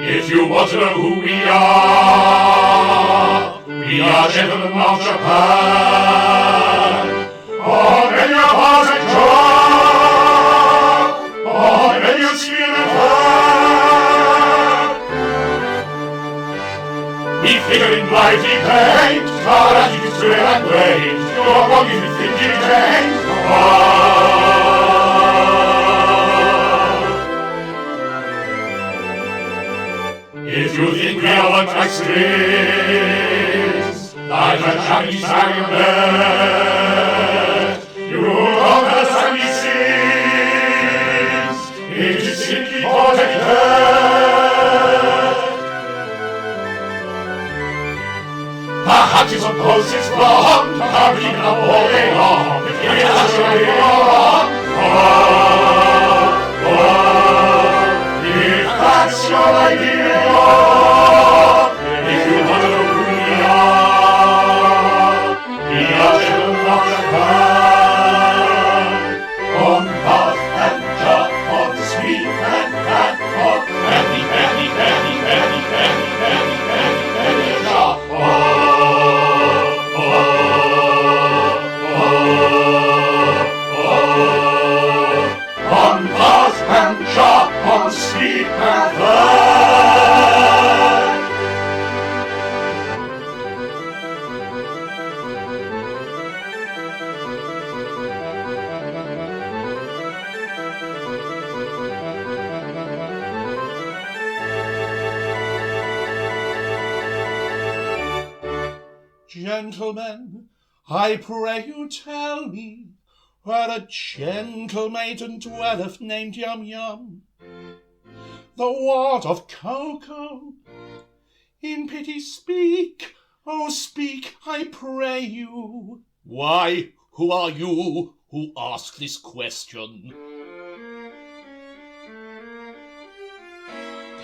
If you want to know who we are gentlemen of Japan. On many a pause and draw, on many a scream and fire. We figure in lively paint, our attitudes clear and quaint, your body is thinking change. If you think we are like extremes, like a Chinese marionette, you don't understand these scenes. It is simply portrait. Perhaps you suppose it's wrong to carve it up all day long. It is actually wrong. If that's your gentlemen, I pray you tell me, where a gentle maiden dwelleth named Yum Yum, the ward of Ko-Ko. In pity speak, oh speak, I pray you. Why, who are you who ask this question?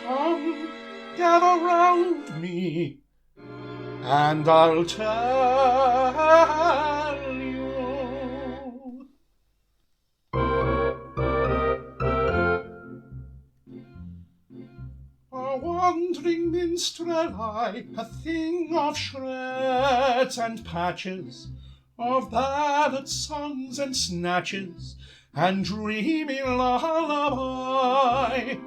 Come, gather round me, and I'll tell you. A wandering minstrel I, a thing of shreds and patches, of ballad songs and snatches, and dreamy lullaby.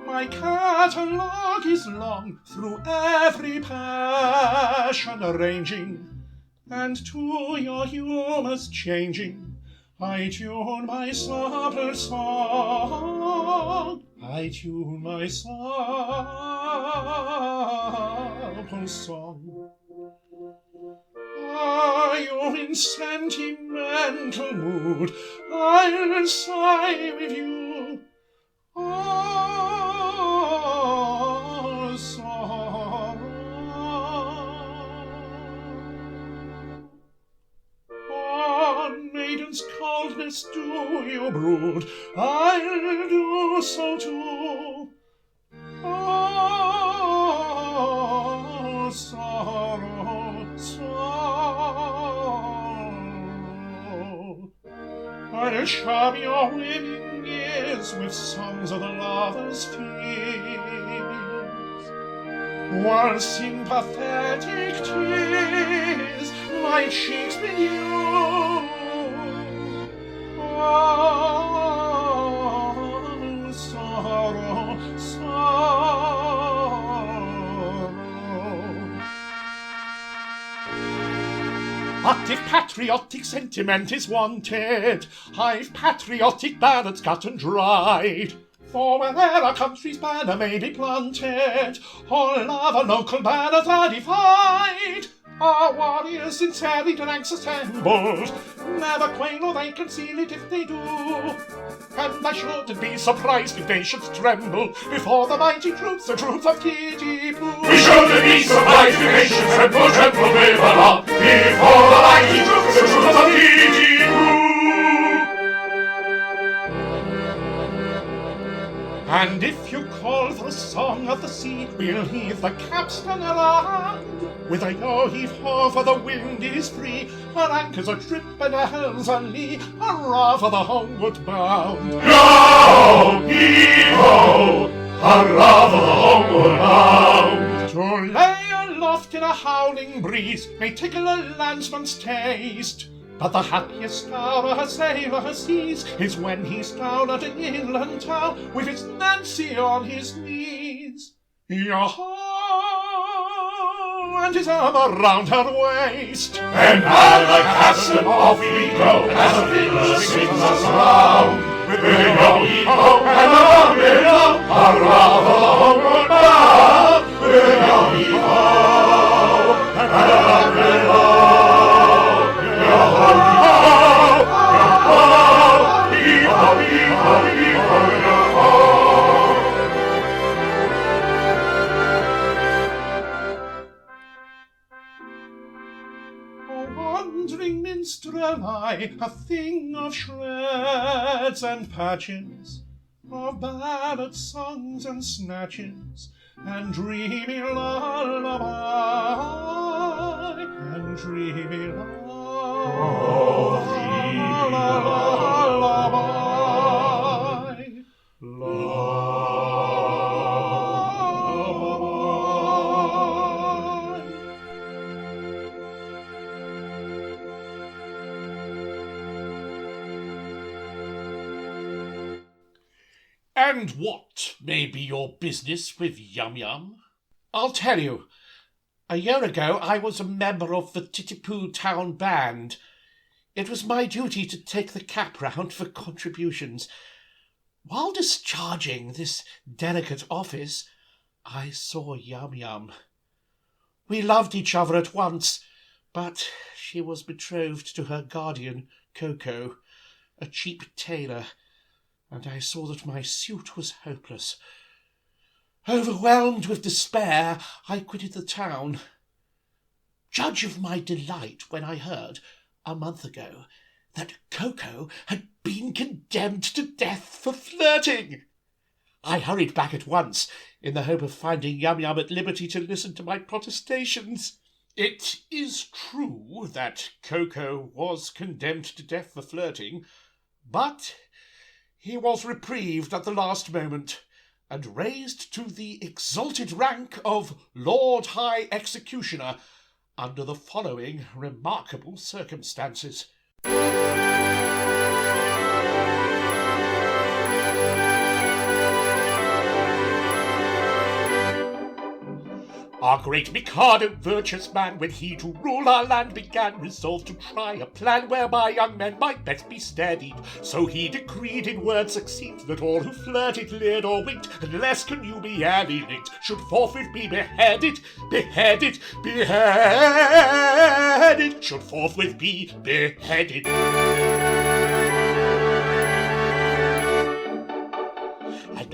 My catalogue is long, through every passion ranging, and to your humours changing, I tune my supple song. I tune my supple song. Are you in sentimental mood? I'll sigh with you. Oh, sorrow. On maiden's coldness do you brood? I'll do so too. Oh, sorrow, sorrow. I'll charm your winning ears with songs of the lover's fears, while sympathetic tears my cheeks bedew. Oh, sorrow, sorrow. But if patriotic sentiment is wanted, I've patriotic ballads cut and dried. For where'er a country's banner may be planted, all other local banners are defied. Our warriors in serried ranks assembled never quail or they conceal it if they do. And I shouldn't be surprised if nations tremble before the mighty troops, the troops of Titipu. We shouldn't be surprised if nations tremble with alarm before the mighty troops, the troops of Titipu. And if you call for a song of the sea, we'll heave the capstan around. With a yo-heave-ho, for the wind is free, our anchors are trip and our helms are lee, hurrah for the homeward bound. Yo-heave-ho, hurrah for the homeward bound. To lay aloft in a howling breeze may tickle a landsman's taste, but the happiest hour a sailor sees is when he's down at an inland town with his Nancy on his knees. Yo-ho! And his arm around her waist. And now like Castle off we go, as the fiddler sings us round. With the yo-heave-ho and the unveil, hurrah for the homeward bound. With the yo-heave-ho and the unveil, yo-ho, yo-ho, yo-ho, yo-ho, yo-ho, yo-ho. Wandering minstrel I, a thing of shreds and patches, of ballad songs and snatches, and dreamy lullaby, and dreamy lullaby. And what may be your business with Yum Yum? I'll tell you. A year ago I was a member of the Titipu Town Band. It was my duty to take the cap round for contributions. While discharging this delicate office, I saw Yum Yum. We loved each other at once, But she was betrothed to her guardian, Ko-Ko, a cheap tailor, and I saw that my suit was hopeless. Overwhelmed with despair, I quitted the town. Judge of my delight when I heard, a month ago, that Ko-Ko had been condemned to death for flirting. I hurried back at once, in the hope of finding Yum-Yum at liberty to listen to my protestations. It is true that Ko-Ko was condemned to death for flirting, but he was reprieved at the last moment and raised to the exalted rank of Lord High Executioner under the following remarkable circumstances. Our great Mikado, virtuous man, when he to rule our land began, resolved to try a plan whereby young men might best be steadied. So he decreed in words succinct that all who flirted, leered, or winked, unless connubially linked, should forthwith be beheaded, beheaded, beheaded, should forthwith be beheaded.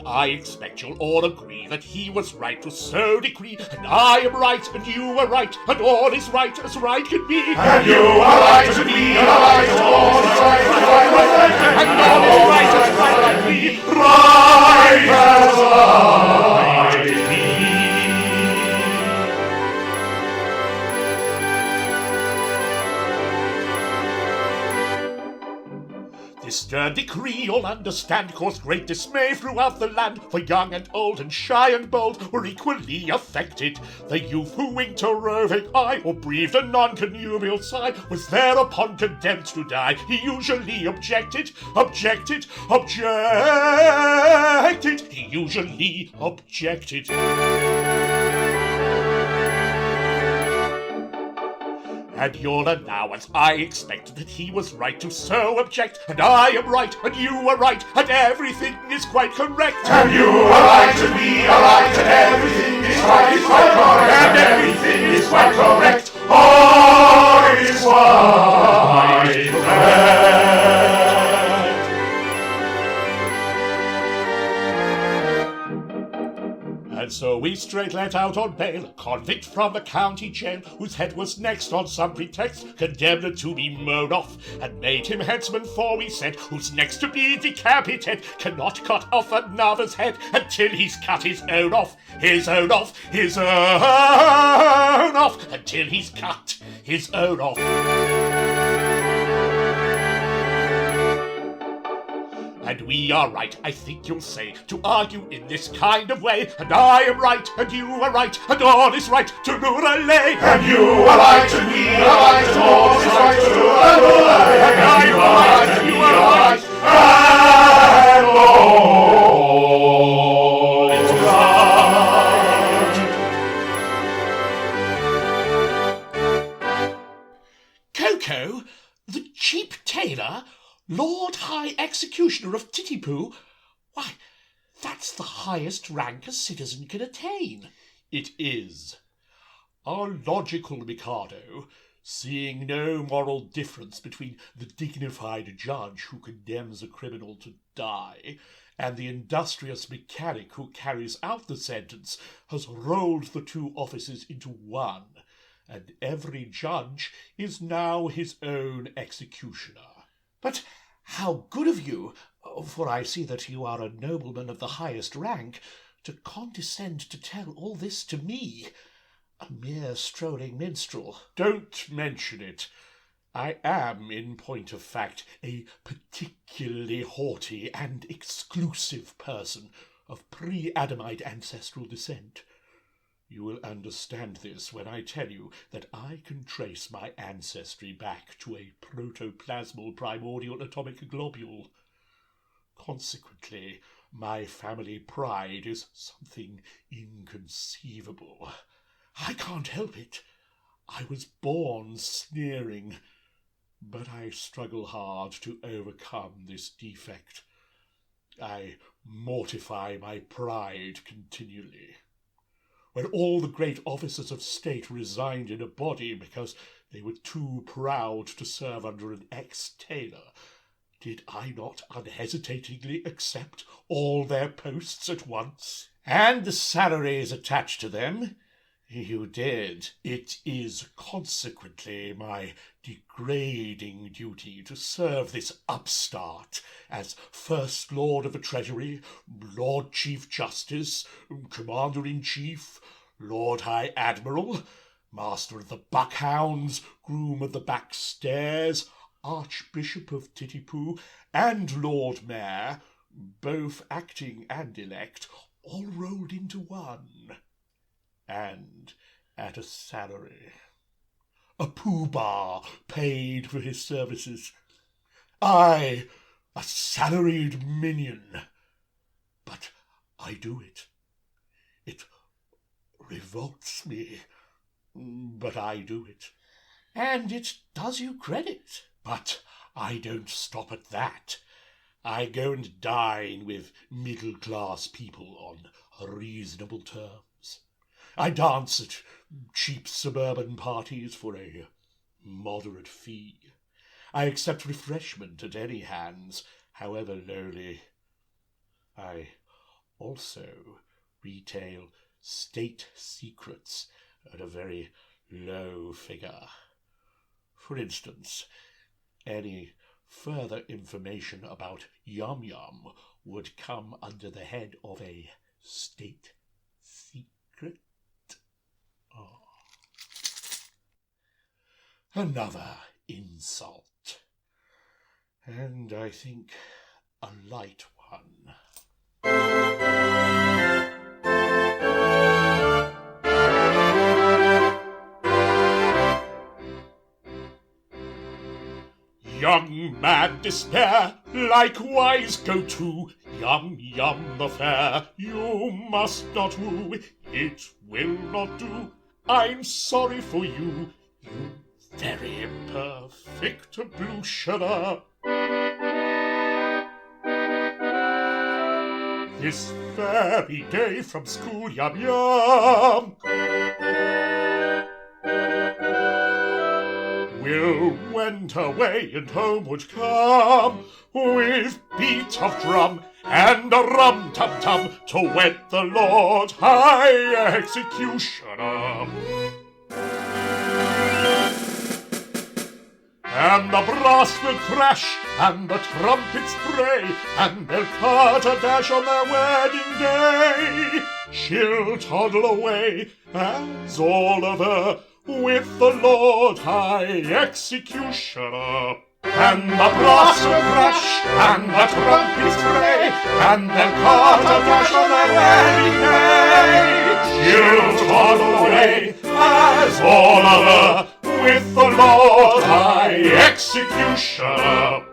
I expect you'll all agree that he was right to so decree, and I am right, and you are right, and all is right as right can be. And you are right, and we are right, and all is right, and all is right as right can be. Right as right can be. This stern decree, you'll understand, caused great dismay throughout the land, for young and old and shy and bold were equally affected. The youth who winked a roving eye or breathed a non-connubial sigh was thereupon condemned to die. He usually objected. He usually objected. And you'll allow, as I expect, that he was right to so object, and I am right, and you are right, and everything is quite correct. And you are right, and we are right, and everything is quite correct. And everything is quite correct. All is quite correct. And so we straight let out on bail a convict from the county jail, whose head was next on some pretext condemned to be mown off, and made him headsman, for we said, who's next to be decapitated cannot cut off another's head until he's cut his own off, his own off, his own off, until he's cut his own off. And we are right, I think you'll say, to argue in this kind of way, and I am right, and you are right, and all is right to lay. And you are right, and we are right, and all is right to lay. And I am right, and you are right, and all is right. Ko-Ko, the cheap tailor, Lord High Executioner of Titty-Poo? Why, that's the highest rank a citizen can attain. It is. Our logical Mikado, seeing no moral difference between the dignified judge who condemns a criminal to die and the industrious mechanic who carries out the sentence, has rolled the two offices into one, and every judge is now his own executioner. But how good of you, for I see that you are a nobleman of the highest rank, to condescend to tell all this to me, a mere strolling minstrel. Don't mention it. I am, in point of fact, a particularly haughty and exclusive person of pre-Adamite ancestral descent. You will understand this when I tell you that I can trace my ancestry back to a protoplasmal primordial atomic globule. Consequently, my family pride is something inconceivable. I can't help it. I was born sneering, but I struggle hard to overcome this defect. I mortify my pride continually. When all the great officers of state resigned in a body because They were too proud to serve under an ex-tailor. Did I not unhesitatingly accept all their posts at once? And the salaries attached to them? You did. It is consequently my degrading duty to serve this upstart as First Lord of the Treasury, Lord Chief Justice, Commander-in-Chief, Lord High Admiral, Master of the Buckhounds, Groom of the Backstairs, Archbishop of Titipu, and Lord Mayor, both acting and elect, all rolled into one. And at a salary. A Pooh-Bah paid for his services. I, a salaried minion. But I do it. It revolts me, but I do it. And it does you credit. But I don't stop at that. I go and dine with middle-class people on reasonable terms. I dance at cheap suburban parties for a moderate fee. I accept refreshment at any hands, however lowly. I also retail state secrets at a very low figure. For instance, any further information about Yum Yum would come under the head of a state secret. Oh. Another insult, and I think a light one. Young man despair, likewise go to Yum Yum the fair. You must not woo, it will not do. I'm sorry for you, you very imperfect ablutioner. This very day from school, Yum Yum will wend her way and homeward come, with beat of drum and a rum-tum-tum, to wed the Lord High Executioner. And the brass will crash, and the trumpets bray, and they'll cut a dash on their wedding day. She'll toddle away as Oliver, with the Lord High Executioner. And the brass will crash, and the trumpets bray, and they'll cut a dash on their wedding day. She'll toddle away as Oliver, with the Lord High Executioner.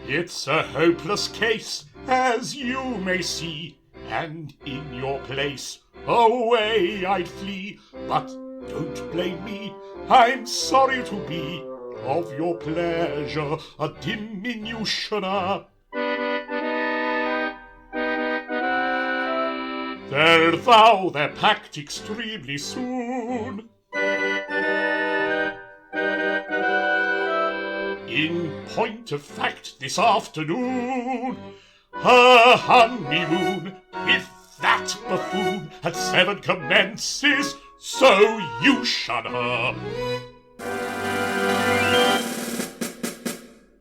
It's a hopeless case, as you may see, and in your place away I'd flee. But don't blame me, I'm sorry to be of your pleasure a diminutioner. There thou there packed extremely soon. In point of fact, this afternoon, her honeymoon with that buffoon at 7 commences, so you shun her.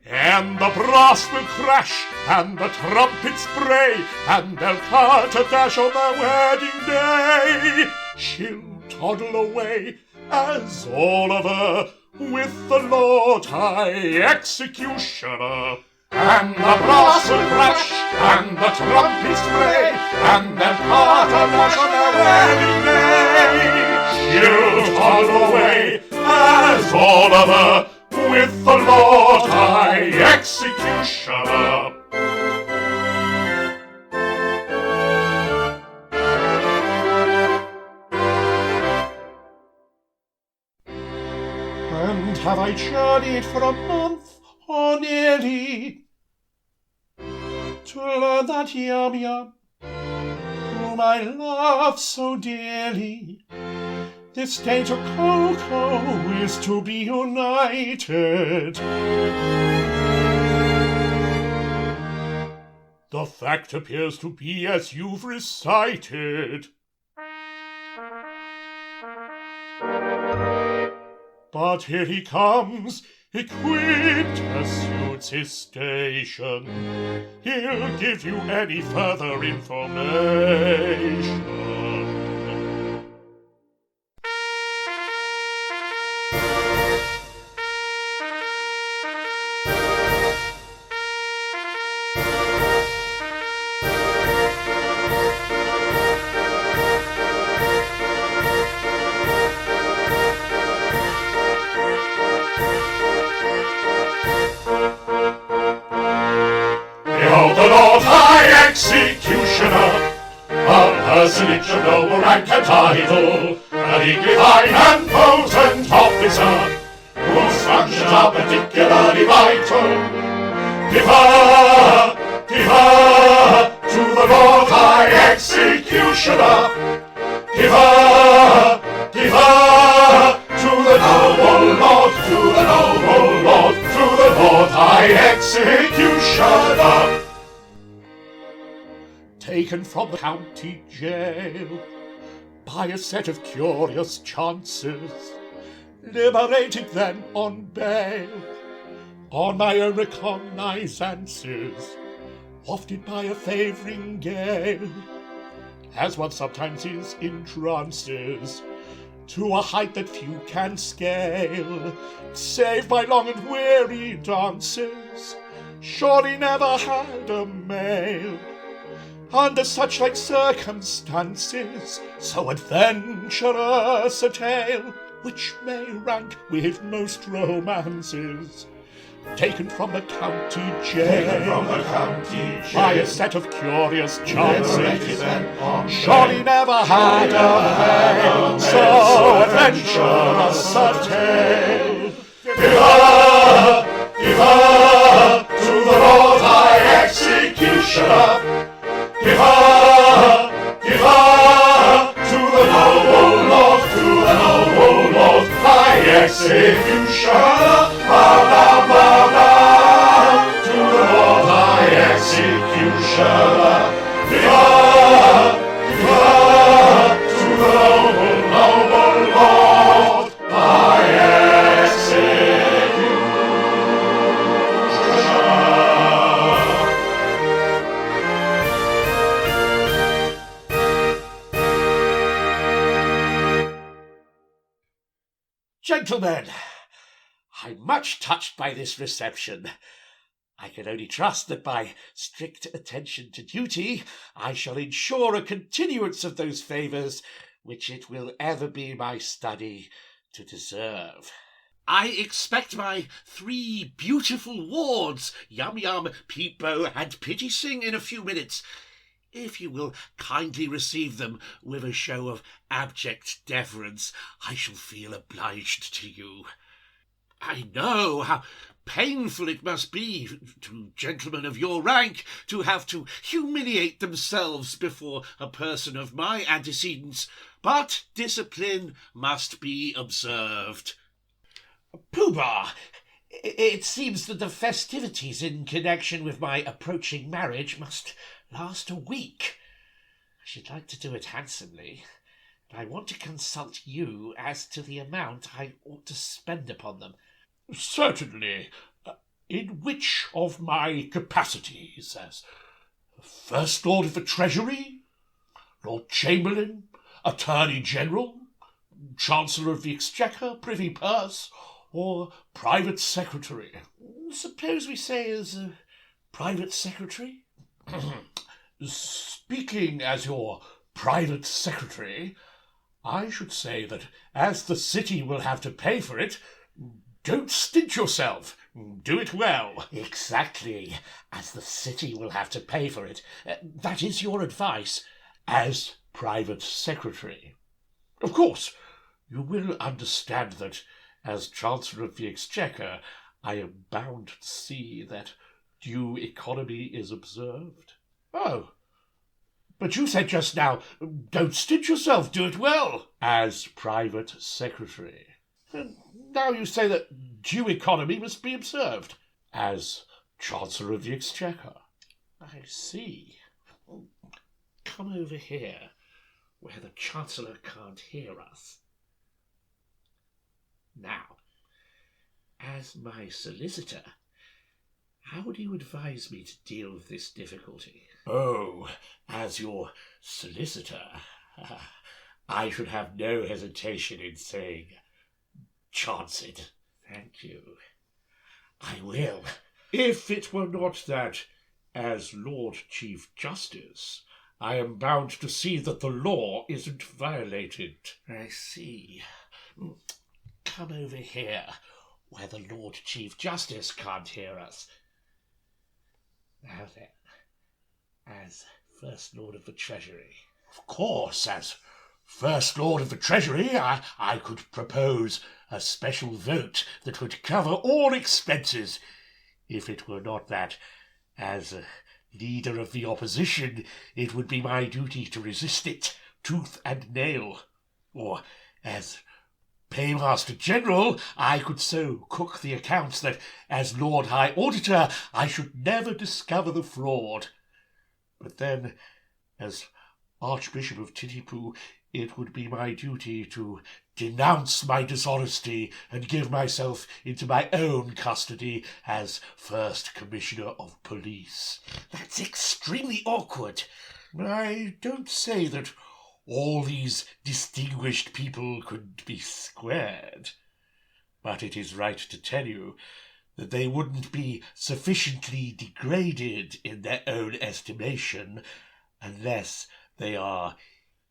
And the brass will crash, and the trumpets bray, and they'll cut a dash on their wedding day. She'll toddle away as Oliver, with the Lord High Executioner. And the brass will crash, and the trumpets bray, and they'll cut a dash on their wedding day. She'll toddle away as Oliver, with the Lord High Executioner. And have I journeyed for a month or nearly? to learn that Yum, whom I love so dearly, this day to Ko-Ko is to be united. The fact appears to be as you've recited. But here he comes, equipped as suits his station. He'll give you any further information. Behold the Lord High Executioner, a personage of noble rank and title, a dignified and potent officer, whose functions are particularly vital. Defer to the Lord High Executioner. Defer to the noble Lord, to the noble Lord, to the Lord High Executioner. Taken from the county jail by a set of curious chances, liberated then on bail, on my own recognizances, wafted by a favouring gale, as one sometimes is in trances, to a height that few can scale, save by long and weary dances, surely never had a male, under such like circumstances, so adventurous a tale, which may rank with most romances, taken from the county jail, by a set of curious chances, surely never had a male, so adventurous a tale. Defer to the Lord High Executioner. Defer to the noble Lord, to the noble Lord High Executioner. To the Lord High Executioner. Defer to the noble Lord High Executioner. Gentlemen, I'm much touched by this reception. I can only trust that by strict attention to duty, I shall ensure a continuance of those favours which it will ever be my study to deserve. I expect my 3 beautiful wards, Yum, Peep-Bo, and Pity-Sing, in a few minutes. If you will kindly receive them with a show of abject deference, I shall feel obliged to you. I know how painful it must be to gentlemen of your rank to have to humiliate themselves before a person of my antecedents, but discipline must be observed. Pooh-Bah, it seems that the festivities in connection with my approaching marriage must last a week. I should like to do it handsomely, but I want to consult you as to the amount I ought to spend upon them. Certainly. In which of my capacities? As First Lord of the Treasury, Lord Chamberlain, Attorney General, Chancellor of the Exchequer, Privy Purse, or Private Secretary? Suppose we say as Private Secretary? Speaking as your Private Secretary, I should say that as the city will have to pay for it, don't stint yourself. Do it well. Exactly. As the city will have to pay for it. That is your advice as Private Secretary. Of course, you will understand that as Chancellor of the Exchequer, I am bound to see that due economy is observed. Oh, but you said just now, don't stitch yourself, do it well, as private secretary. And now you say that due economy must be observed, as Chancellor of the Exchequer. I see. Come over here, where the Chancellor can't hear us. Now, as my solicitor, how would you advise me to deal with this difficulty? Oh, as your solicitor, I should have no hesitation in saying, chance it. Thank you. I will. If it were not that, as Lord Chief Justice, I am bound to see that the law isn't violated. I see. Come over here, where the Lord Chief Justice can't hear us. Now then, as First Lord of the Treasury. Of course, as First Lord of the Treasury, I could propose a special vote that would cover all expenses, if it were not that, as a leader of the opposition, it would be my duty to resist it, tooth and nail. Or, as Paymaster General, I could so cook the accounts that, as Lord High Auditor, I should never discover the fraud. But then, as Archbishop of Titipu, it would be my duty to denounce my dishonesty and give myself into my own custody as First Commissioner of Police. That's extremely awkward. I don't say that all these distinguished people could be squared, but it is right to tell you that they wouldn't be sufficiently degraded in their own estimation unless they are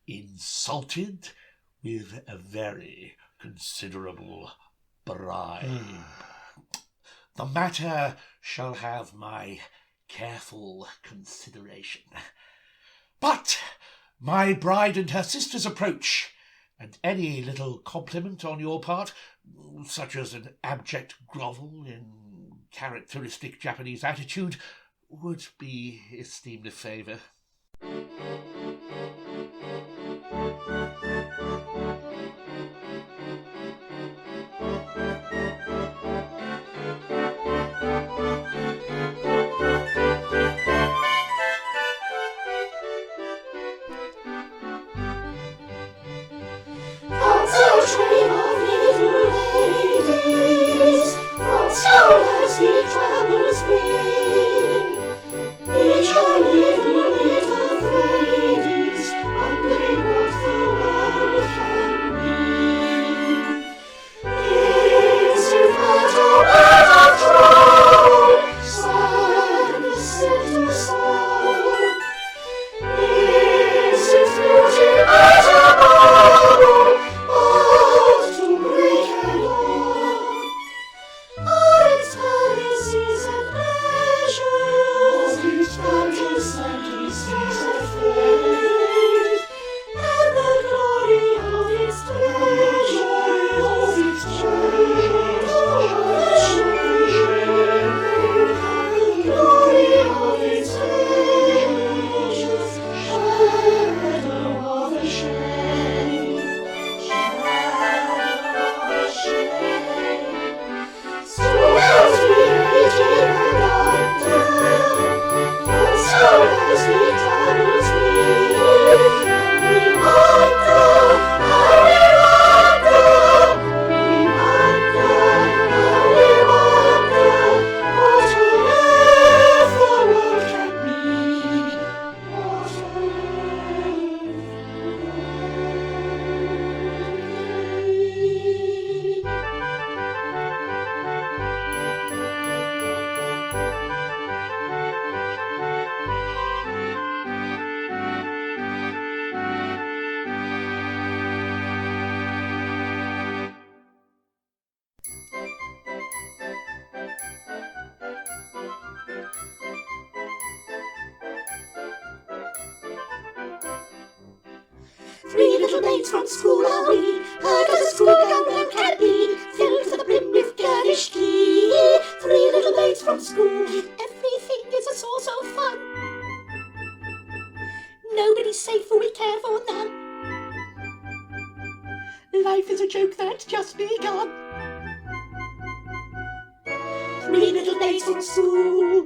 insulted with a very considerable bribe. The matter shall have my careful consideration. But my bride and her sisters approach, and any little compliment on your part, such as an abject grovel in characteristic Japanese attitude, would be esteemed a favour. Three little maids from school are we, heard as a schoolgirl can be, filled to the brim with girlish glee. Three little maids from school with everything joke that's just begun. Three little maids from school.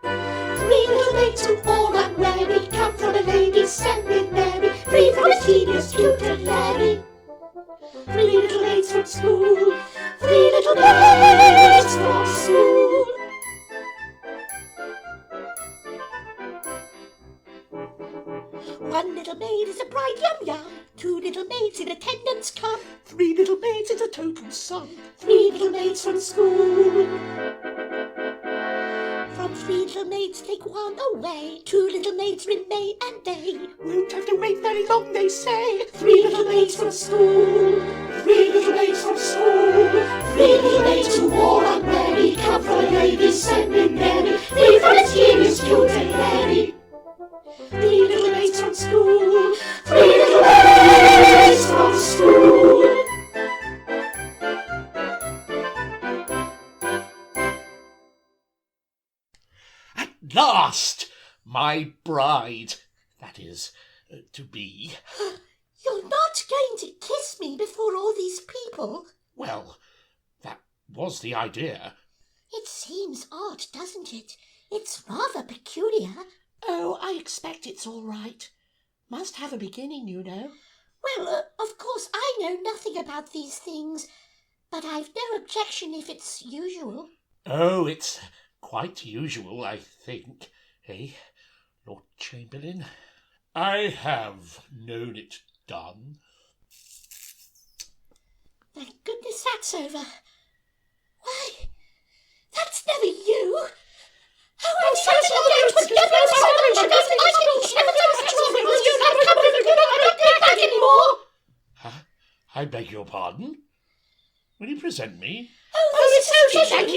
Three little maids who all unwary come from a lady's seminary, free from a tedious tutelary. Three little maids from school. Three little maids from school. One little maid is a bright yum-yum. Two little maids in attendance come. Three little maids is a total sum. Three little maids from school. From three little maids take one away. Two little maids remain and they won't have to wait very long, they say. Three little maids from school. Three little maids from school. Three little maids who all unwary come from a lady's seminary, free from a tedious tutelary. Three little maids from school. Three little maids from school. At last, my bride, that is, to be. You're not going to kiss me before all these people? Well, that was the idea. It seems odd, doesn't it? It's rather peculiar. Oh, I expect it's all right. Must have a beginning, you know. Well, of course, I know nothing about these things, but I've no objection if it's usual. Oh, it's quite usual, I think, eh, Lord Chamberlain? I have known it done. Thank goodness that's over. Why, that's never you. Oh, I'm so sorry. It was never so much. You're not coming to get back anymore. Huh? I beg your pardon? Will you present me? Oh, it's so thank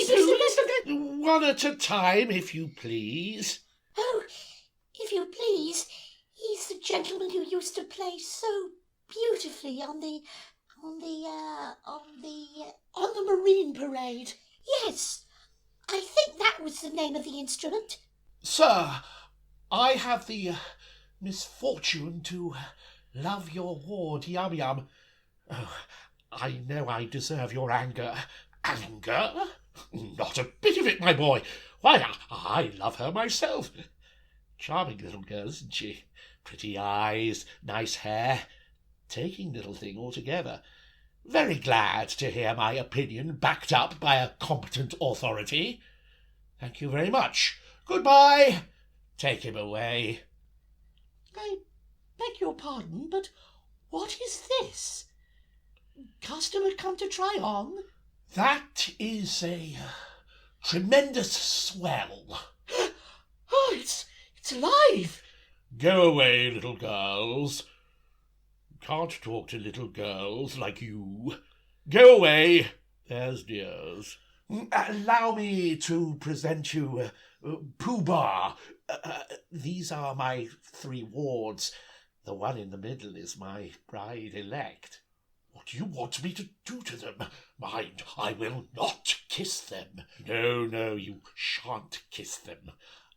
you. One at a time, if you please. Oh, if you please, he's the gentleman who used to play so beautifully on the Marine Parade. Yes, I think that was the name of the instrument. Sir, I have the misfortune to love your ward, Yum Yum. Oh, I know I deserve your anger. Anger? Not a bit of it, my boy. Why, I love her myself. Charming little girl, isn't she? Pretty eyes, nice hair. Taking little thing altogether. Very glad to hear my opinion backed up by a competent authority. Thank you very much. Goodbye. Take him away. I beg your pardon, but what is this? Customer come to try on? That is a tremendous swell. Oh, it's alive. Go away, little girls. Can't talk to little girls like you. Go away, there's dears. Allow me to present you Pooh-Bah. These are my three wards. The one in the middle is my bride-elect. What do you want me to do to them? Mind, I will not kiss them. No, you shan't kiss them.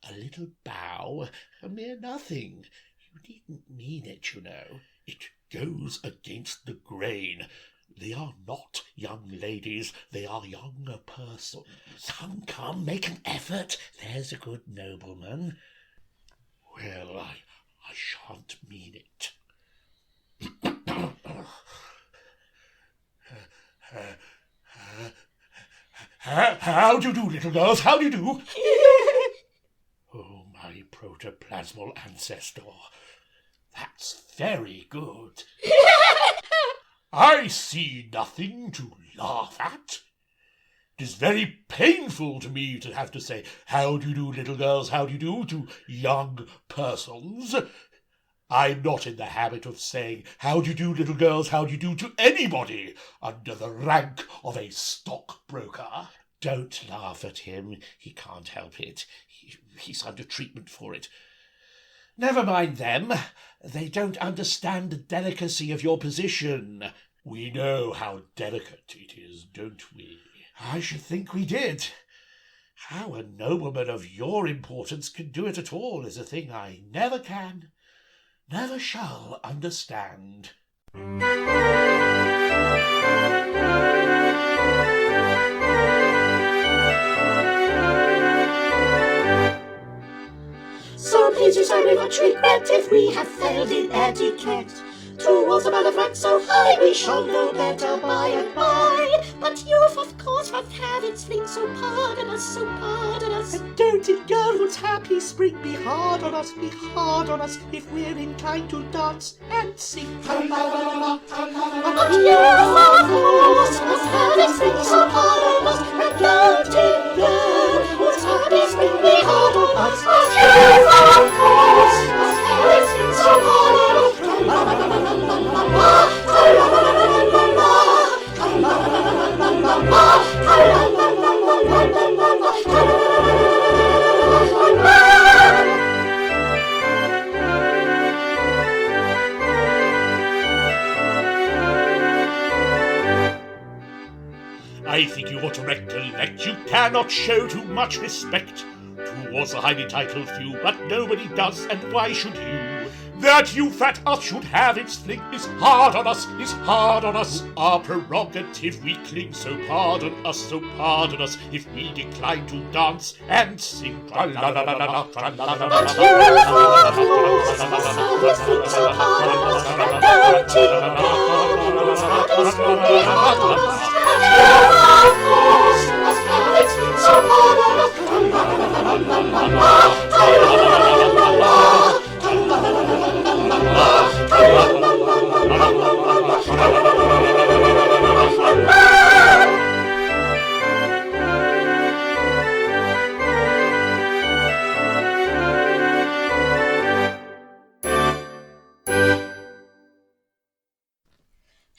A little bow, a mere nothing. You needn't mean it, you know. It goes against the grain. They are not young ladies, they are younger persons. Come, make an effort. There's a good nobleman. Well, I shan't mean it. How do you do, little girls? How do you do? Oh, my protoplasmal ancestor. That's very good. I see nothing to laugh at. It is very painful to me to have to say, how do you do, little girls, how do you do, to young persons. I'm not in the habit of saying, how do you do, little girls, how do you do, to anybody under the rank of a stockbroker. Don't laugh at him. He can't help it. He's under treatment for it. Never mind them. They don't understand the delicacy of your position. We know how delicate it is, don't we? I should think we did. How a nobleman of your importance can do it at all is a thing I never can, never shall understand. So please do so we much regret if we have failed in etiquette. Towards a malefract so high we shall know better by and by. But youth of course must have its fling, so pardon us, so pardon us. And don't it, girlhood's happy spring, be hard on us if we're inclined to dance and sing. But youth of course must have its fling, so pardon us. And don't it, girlhood's happy spring, be hard on us. But youth of course must have its fling, so pardon us. I think you ought to recollect you cannot show too much respect towards a highly titled few, but nobody does, and why should you? That youth at us should have its fling is hard on us, Our prerogative we cling, so pardon us, if we decline to dance and sing. But youth of course must have its fling, so pardon us. And don't it, girlhood's happy spring, be hard on us. Youth of course must have its fling, so pardon us.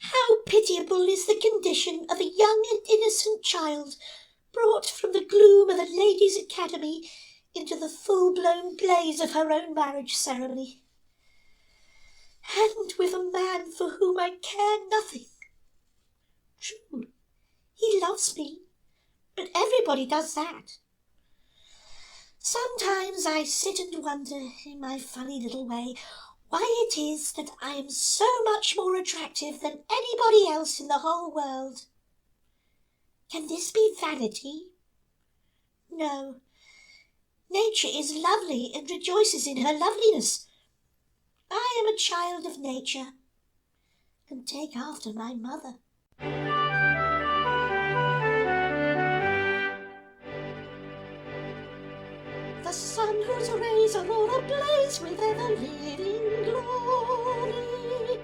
How pitiable is the condition of a young and innocent child, brought from the gloom of a ladies' academy into the full-blown blaze of her own marriage ceremony, and with a man for whom I care nothing. True, he loves me, but everybody does that. Sometimes I sit and wonder, in my funny little way, why it is that I am so much more attractive than anybody else in the whole world. Can this be vanity? No. Nature is lovely and rejoices in her loveliness. I am a child of nature, and take after my mother. The sun whose rays are all ablaze with ever-living glory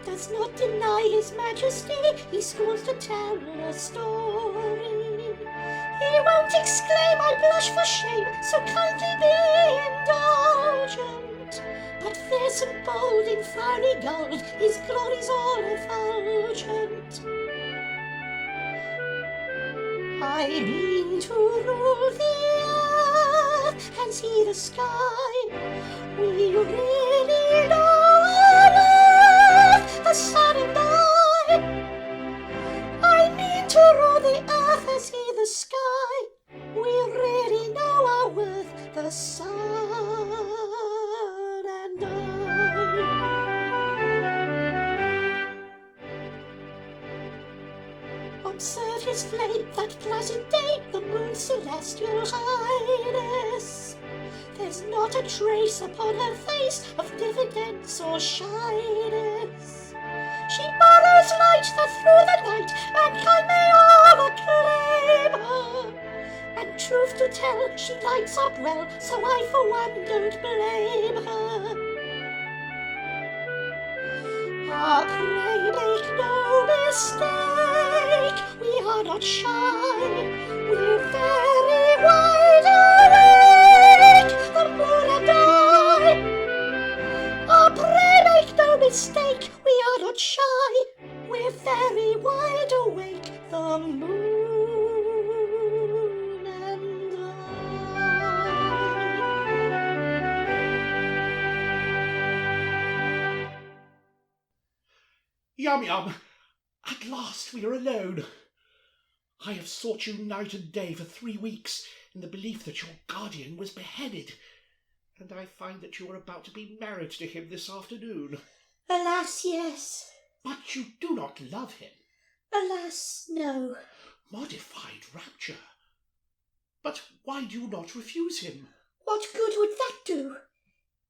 does not deny his majesty, he scorns to tell a story. He won't exclaim, I blush for shame, so kindly be indulgent. But fierce and bold in fiery gold, his glory's all effulgent. I mean to rule the earth and see the sky. We really know our earth, the sun and I. I mean to rule the earth and see the sky. We really know our worth, the sun and I. Observe his flame that placid day, the moon's celestial highness. There's not a trace upon her face of diffidence or shyness. She borrows light that through the night mankind may all acclaim her. And truth to tell, she lights up well, so I for one don't blame her. Ah, pray make no mistake, we are not shy, we're very wide awake, the moon and I. Ah, pray make no mistake, we are not shy, we're very wide awake, the moon and I. Yum yum, at last we are alone. I have sought you night and day for 3 weeks in the belief that your guardian was beheaded, and I find that you are about to be married to him this afternoon. Alas, yes. But you do not love him. Alas, no. Modified rapture. But why do you not refuse him? What good would that do?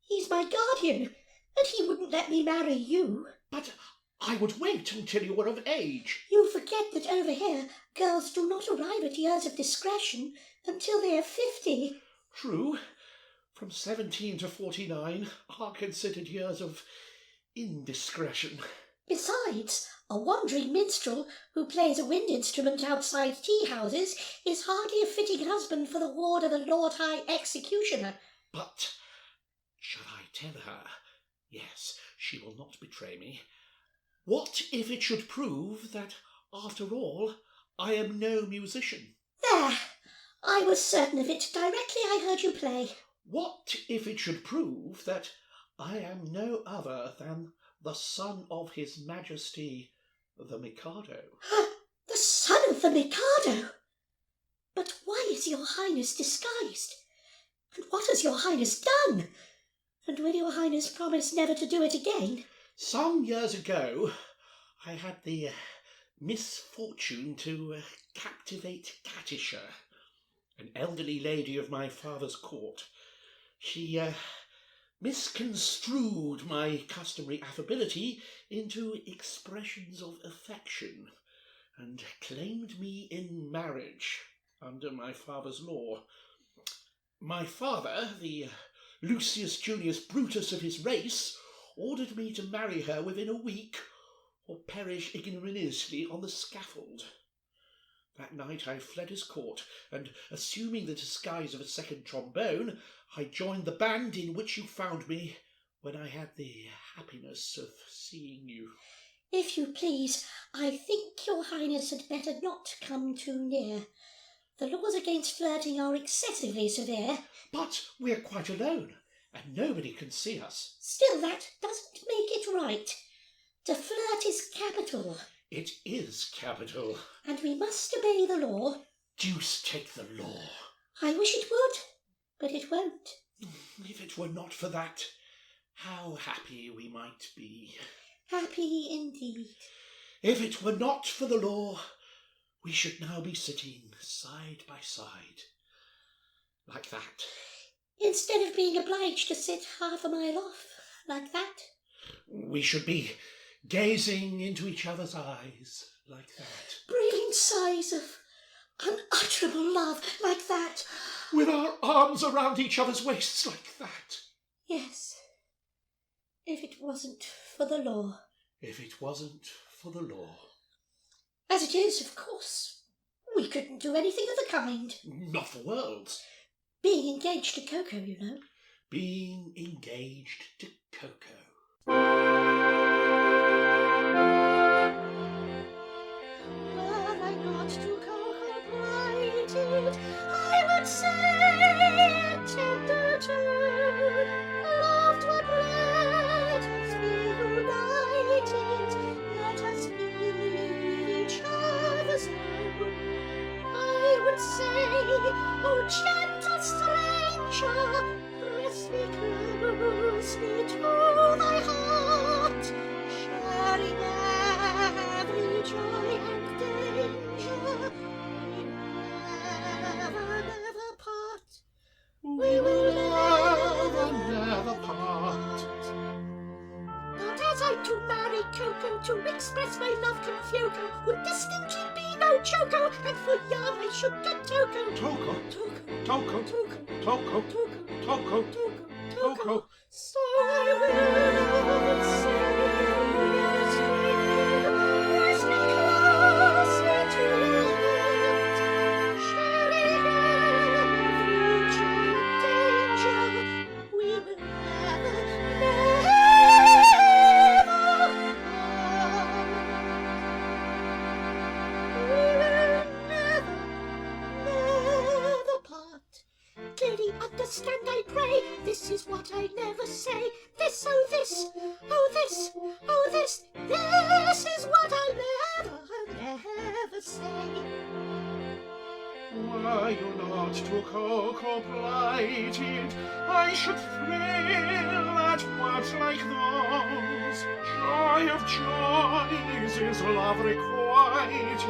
He's my guardian, and he wouldn't let me marry you. But I would wait until you were of age. You forget that over here girls do not arrive at years of discretion until they are 50. True. From 17 to 49 are considered years of indiscretion. Besides, a wandering minstrel who plays a wind instrument outside tea-houses is hardly a fitting husband for the ward of the Lord High Executioner. But shall I tell her? Yes, she will not betray me. What if it should prove that, after all, I am no musician? There! I was certain of it directly I heard you play. What if it should prove that I am no other than the son of His Majesty, the Mikado? The son of the Mikado? But why is your Highness disguised? And what has your Highness done? And will your Highness promise never to do it again? Some years ago, I had the misfortune to captivate Katisha, an elderly lady of my father's court. She misconstrued my customary affability into expressions of affection and claimed me in marriage under my father's law. My father, the Lucius Junius Brutus of his race, ordered me to marry her within a week or perish ignominiously on the scaffold. That night I fled his court, and, assuming the disguise of a second trombone, I joined the band in which you found me when I had the happiness of seeing you. If you please, I think your Highness had better not come too near. The laws against flirting are excessively severe. But we're quite alone, and nobody can see us. Still, that doesn't make it right. To flirt is capital. It is capital. And we must obey the law. Deuce take the law. I wish it would, but it won't. If it were not for that, how happy we might be. Happy indeed. If it were not for the law, we should now be sitting side by side, like that. Instead of being obliged to sit half a mile off, like that. We should be gazing into each other's eyes, like that. Breathing sighs of unutterable love, like that. With our arms around each other's waists, like that. Yes. If it wasn't for the law. If it wasn't for the law. As it is, of course, we couldn't do anything of the kind. Not for worlds. Being engaged to Ko-Ko, you know. Being engaged to Ko-Ko. Were I not to Ko-Ko plighted, I would say tender tune, loved what let us be united, let us be each other's own. I would say, oh gentle stranger, press me closely to thy heart, sharing every joy and danger. Never part. We will never part. But as I do marry Ko-Ko, to express my love Confuco would distinctly be no joker, and for yarn I should get Toko. Toko. Toko. Toko. Toko. Toko. Toko. Toko. So I will say, stranger, press me closer to your heart, sharing every joy and danger. We will never part. Clearly understand, I pray, this is what I never say. This, oh this, oh this, oh this, this is what I never say. Were you not to Ko-Ko plighted, I should thrill at words like those. Joy of joys is love requited,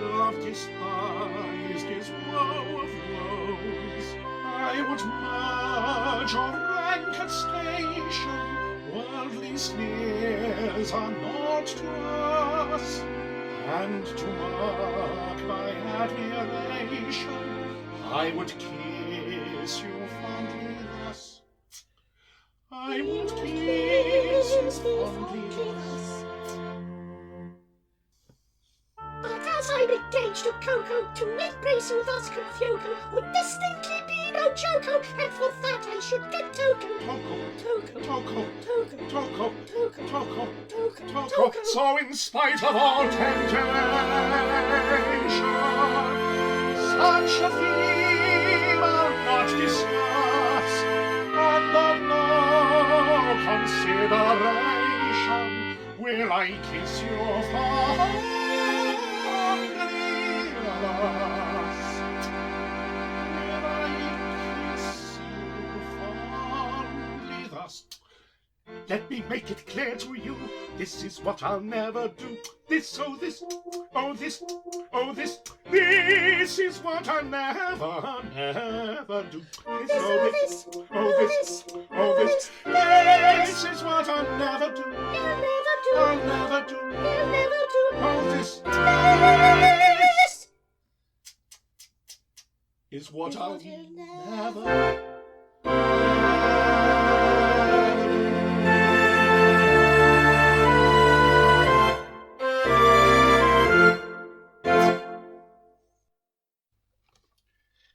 love despised is woe of woes. I would merge your rank and station, worldly sneers are not to us, and to mark my admiration, I would kiss you fondly thus. I would kiss you fondly thus. But as I'm engaged to Ko-Ko, to embrace you thus Confugo would distinctly be no joko, and for that I should get token. Toko. So in spite of all temptation, such a theme I'll not discuss, and of no consideration will I kiss you fondly thus. Will I kiss you fondly thus. Let me make it clear to you, this is what I'll never do. This is what I'll never do. This is what I'll never do. I'll never do. This is what I'll never do.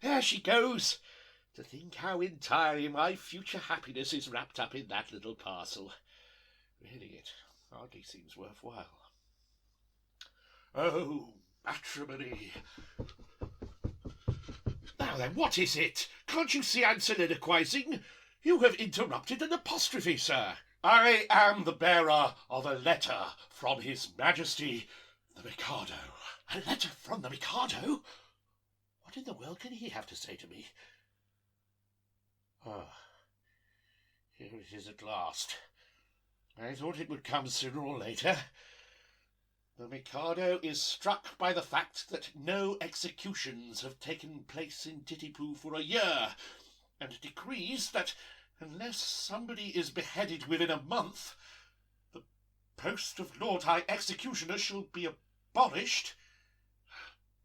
There she goes. To think how entirely my future happiness is wrapped up in that little parcel. Really, it hardly seems worthwhile. Oh, matrimony. Now then, what is it? Can't you see I'm soliloquizing? You have interrupted an apostrophe, sir. I am the bearer of a letter from His Majesty, the Mikado. A letter from the Mikado? What in the world can he have to say to me? Ah, here it is at last. I thought it would come sooner or later. The Mikado is struck by the fact that no executions have taken place in Titipu for a year, and decrees that unless somebody is beheaded within a month, the post of Lord High Executioner shall be abolished,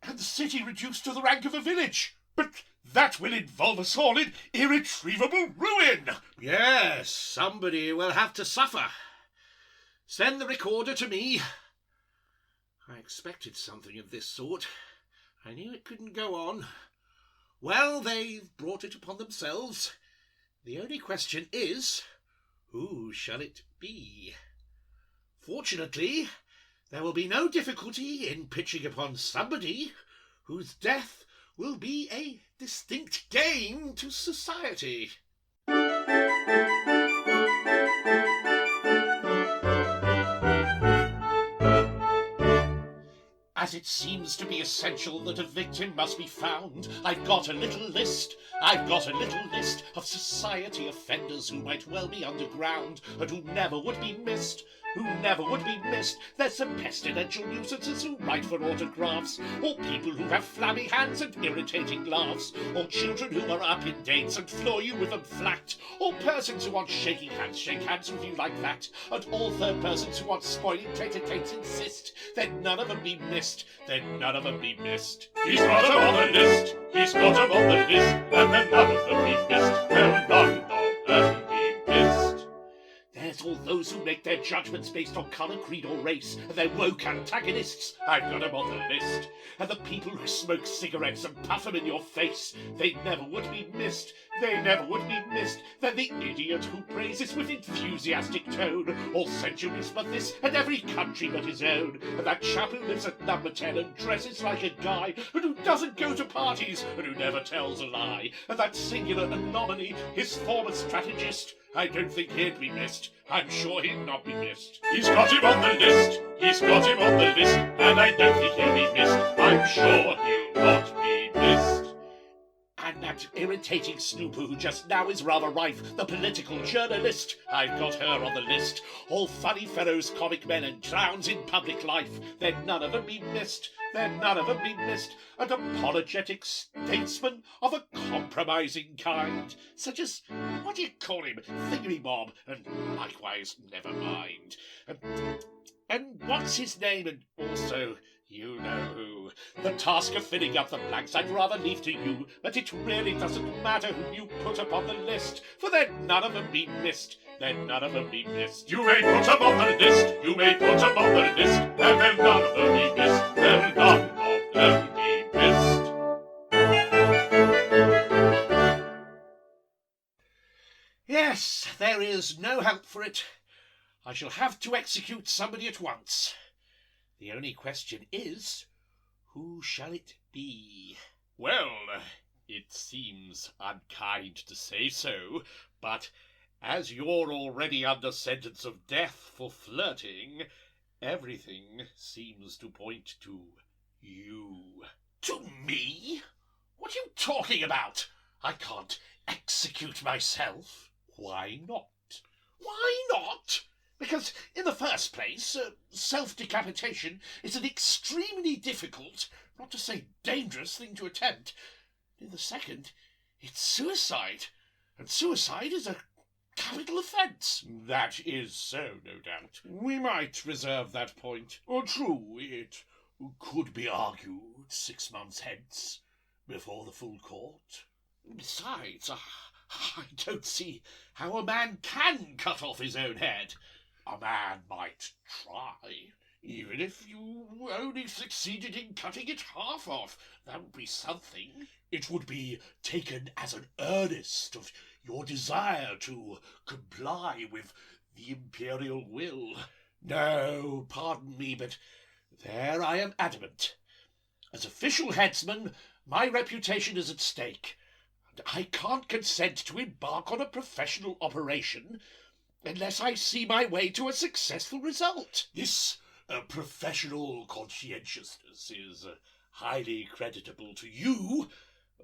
and the city reduced to the rank of a village. But that will involve us all in irretrievable ruin. Yes, somebody will have to suffer. Send the recorder to me. I expected something of this sort. I knew it couldn't go on. Well, they've brought it upon themselves. The only question is, who shall it be? Fortunately, there will be no difficulty in pitching upon somebody whose death will be a distinct gain to society. As it seems to be essential that a victim must be found, I've got a little list of society offenders who might well be underground and who never would be missed. There's some pestilential nuisances who write for autographs, or people who have flabby hands and irritating laughs, or children who are up in dates and floor you with them flat, or persons who on shaking hands shake hands with you like that, and all third persons who on spoiling tete-a-tetes insist. Then none of them be missed. He's got 'em on the list, and then none of them be missed. Well, none of them be missed. There's all those who make their judgments based on colour, creed or race, and they're woke antagonists. I've got 'em on the list. And the people who smoke cigarettes and puff 'em in your face, they never would be missed. Then the idiot who praises with enthusiastic tone all centuries but this and every country but his own, and that chap who lives at number 10 and dresses like a guy, and who doesn't go to parties, and who never tells a lie, and that singular anomaly, his former strategist. I don't think he'd be missed. I'm sure he'd not be missed. He's got him on the list, and I don't think he'll be missed. I'm sure he'll not be missed. That irritating snooper who just now is rather rife, the political journalist, I've got her on the list. All funny fellows, comic men and clowns in public life, then none of them be missed, then none of them be missed. An apologetic statesman of a compromising kind, such as, what do you call him, Thingamy-Bob, and likewise, never mind. And what's his name, and also, you know who. The task of filling up the blanks I'd rather leave to you, but it really doesn't matter who you put up on the list, for then none of them be missed, then none of them be missed. You may put them on the list, you may put them on the list, and then none of them be missed, then none of them be missed. Yes, there is no help for it. I shall have to execute somebody at once. The only question is, who shall it be? Well, it seems unkind to say so, but as you're already under sentence of death for flirting, everything seems to point to you. To me? What are you talking about? I can't execute myself. Why not? Why not? Because, in the first place, self-decapitation is an extremely difficult, not to say dangerous, thing to attempt. In the second, it's suicide, and suicide is a capital offence. That is so, no doubt. We might reserve that point. True, it could be argued 6 months hence, before the full court. Besides, I don't see how a man can cut off his own head. A man might try, even if you only succeeded in cutting it half off. That would be something. It would be taken as an earnest of your desire to comply with the imperial will. No, pardon me, but there I am adamant. As official headsman, my reputation is at stake, and I can't consent to embark on a professional operation unless I see my way to a successful result. This professional conscientiousness is highly creditable to you,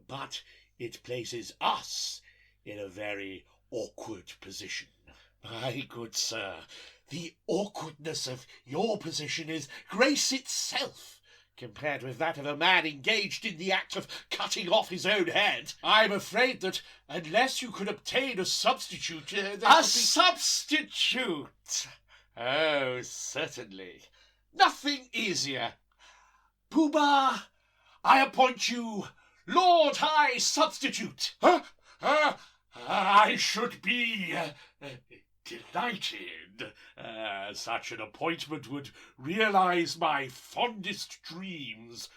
but it places us in a very awkward position. My good sir, the awkwardness of your position is grace itself, compared with that of a man engaged in the act of cutting off his own head. I'm afraid that unless you could obtain a substitute... substitute? Oh, certainly. Nothing easier. Pooh-Bah, I appoint you Lord High Substitute. I should be delighted. Such an appointment would realize my fondest dreams.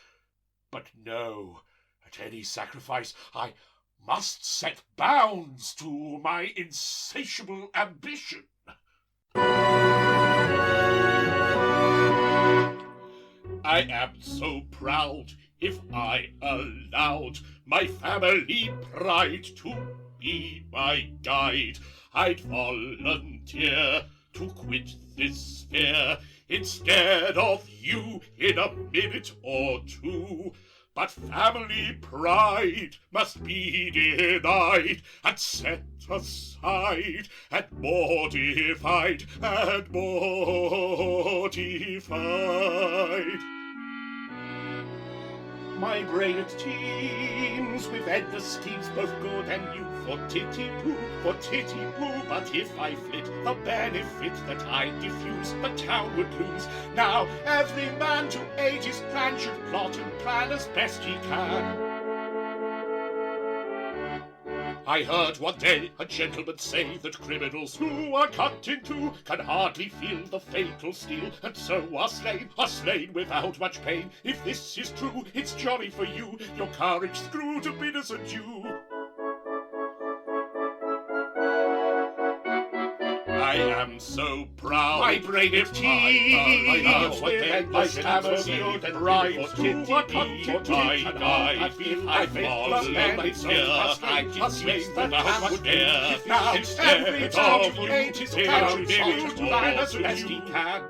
But no, at any sacrifice, I must set bounds to my insatiable ambition. I am so proud, if I allowed my family pride to be my guide, I'd volunteer to quit this sphere instead of you in a minute or two. But family pride must be denied and set aside and mortified and mortified. My brain it teems with endless schemes, both good and new, for titty-poo, but if I flit, the benefit that I diffuse, the town would lose. Now every man to aid his plan should plot and plan as best he can. I heard one day a gentleman say that criminals who are cut in two can hardly feel the fatal steel, and so are slain without much pain. If this is true, it's jolly for you, your courage screw to bid us adieu. I am so proud. My brain of tears with endless family and rhymes to a country I feel I fall and it's I slain without much care. Now every town to aid his country to plan as best he can.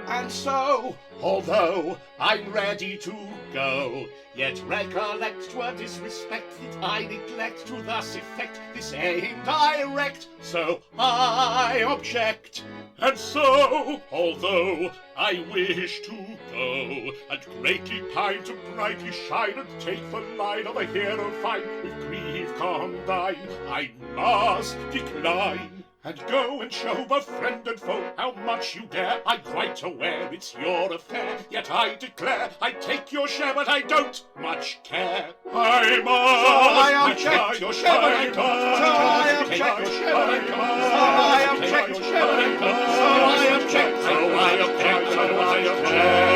And so, although I'm ready to go, yet recollect 'twere disrespect that I neglect to thus effect this aim direct. So I object. And so, although I wish to go, and greatly pine to brightly shine and take the line of a hero fine with grief combined, I must decline. And go and show both friend and foe how much you dare. I'm quite aware it's your affair, yet I declare I take your share, but I don't much care. I must. So I object your share, but I don't. So I object your share, but I don't. So I object your share, but I don't. So I object. So I object. So I object.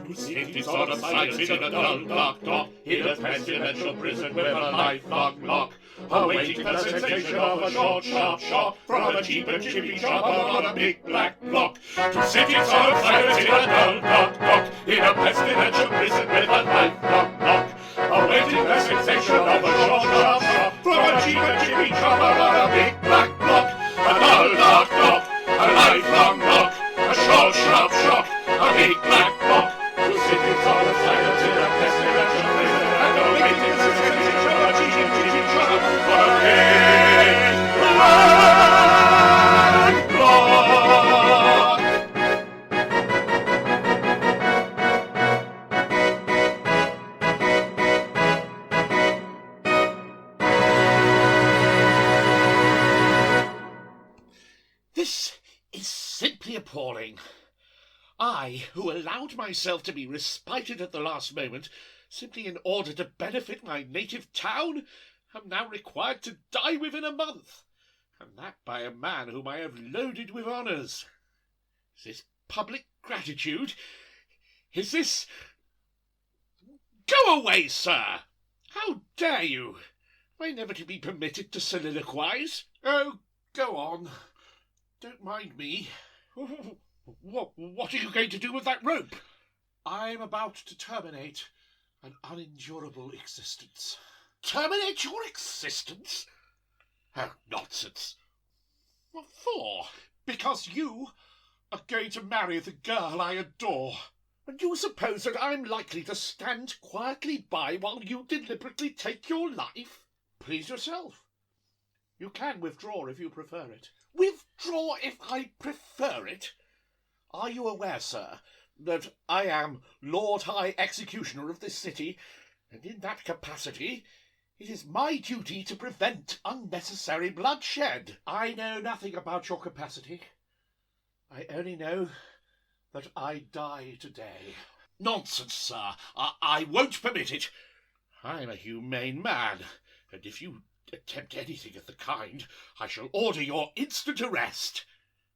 To cities on a site in a dull dark dock, in a pestilential prison with a lifelong lock, awaiting the sensation of a short, sharp shock from a cheap and chippy chopper on a big black block. To cities on a site in a dull dark dock, in a pestilential prison with a lifelong lock, awaiting the sensation of a short, sharp shock from a cheap and chippy chopper on a big black block. A dull dark dock, a lifelong lock, a short, sharp shock, a big black block. To cities on a site in a pestilential prison and awaiting the sensation of a cheap and chippy chopper on a big black block. This is simply appalling. I, who allowed myself to be respited at the last moment, simply in order to benefit my native town, am now required to die within a month, and that by a man whom I have loaded with honours. Is this public gratitude? Is this... Go away, sir! How dare you? Am I never to be permitted to soliloquize? Oh, go on. Don't mind me. What are you going to do with that rope? I'm about to terminate an unendurable existence. Terminate your existence? Oh, nonsense. What for? Because you are going to marry the girl I adore. And you suppose that I'm likely to stand quietly by while you deliberately take your life? Please yourself. You can withdraw if you prefer it. Withdraw if I prefer it? Are you aware, sir, that I am Lord High Executioner of this city, and in that capacity it is my duty to prevent unnecessary bloodshed? I know nothing about your capacity. I only know that I die today. Nonsense, sir. I won't permit it. I'm a humane man, and if you attempt anything of the kind, I shall order your instant arrest.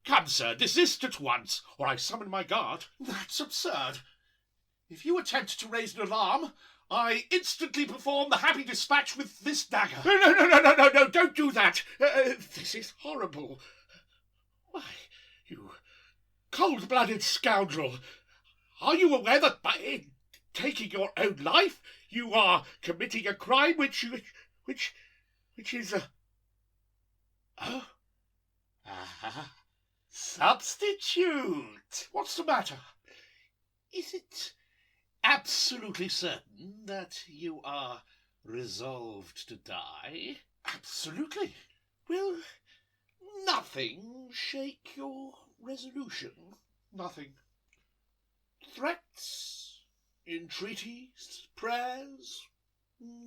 Come, sir, desist at once, or I summon my guard. That's absurd. If you attempt to raise an alarm, I instantly perform the happy dispatch with this dagger. No, don't do that. This is horrible. Why, you cold-blooded scoundrel, are you aware that by taking your own life, you are committing a crime which is a... Oh? Ah. Substitute! What's the matter? Is it absolutely certain that you are resolved to die? Absolutely. Will nothing shake your resolution? Nothing. Threats, entreaties, prayers,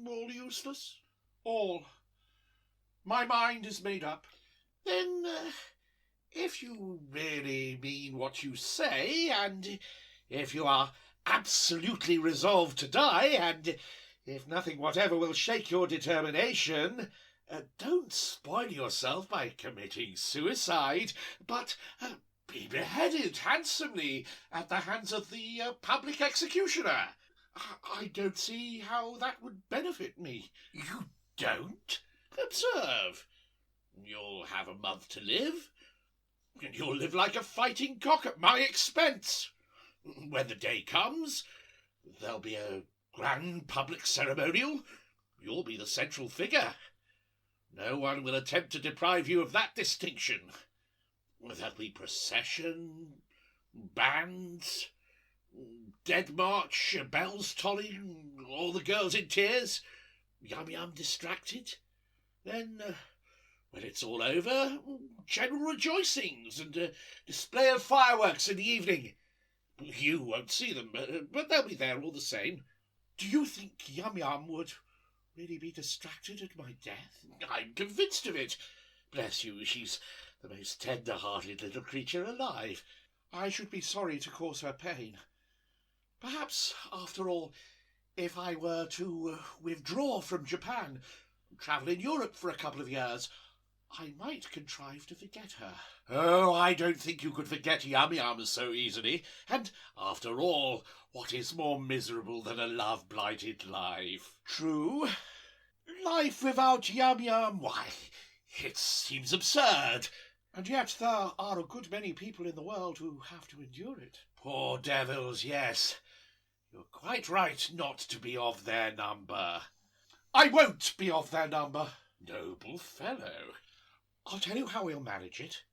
all useless? All. My mind is made up. Then, if you really mean what you say, and if you are absolutely resolved to die, and if nothing whatever will shake your determination, don't spoil yourself by committing suicide, but be beheaded handsomely at the hands of the public executioner. I don't see how that would benefit me. You don't? Observe. You'll have a month to live, and you'll live like a fighting cock at my expense. When the day comes, there'll be a grand public ceremonial. You'll be the central figure. No one will attempt to deprive you of that distinction. There'll be procession, bands, dead march, bells tolling, all the girls in tears, Yum distracted. Then, when it's all over, general rejoicings and display of fireworks in the evening. You won't see them, but they'll be there all the same. Do you think Yum would really be distracted at my death? I'm convinced of it. Bless you, she's the most tender-hearted little creature alive. I should be sorry to cause her pain. Perhaps, after all, if I were to withdraw from Japan, travel in Europe for a couple of years, I might contrive to forget her. Oh, I don't think you could forget Yum so easily. And, after all, what is more miserable than a love-blighted life? True. Life without Yum, why, it seems absurd. And yet there are a good many people in the world who have to endure it. Poor devils, yes. You're quite right not to be of their number. I won't be of their number. Noble fellow. I'll tell you how we'll manage it.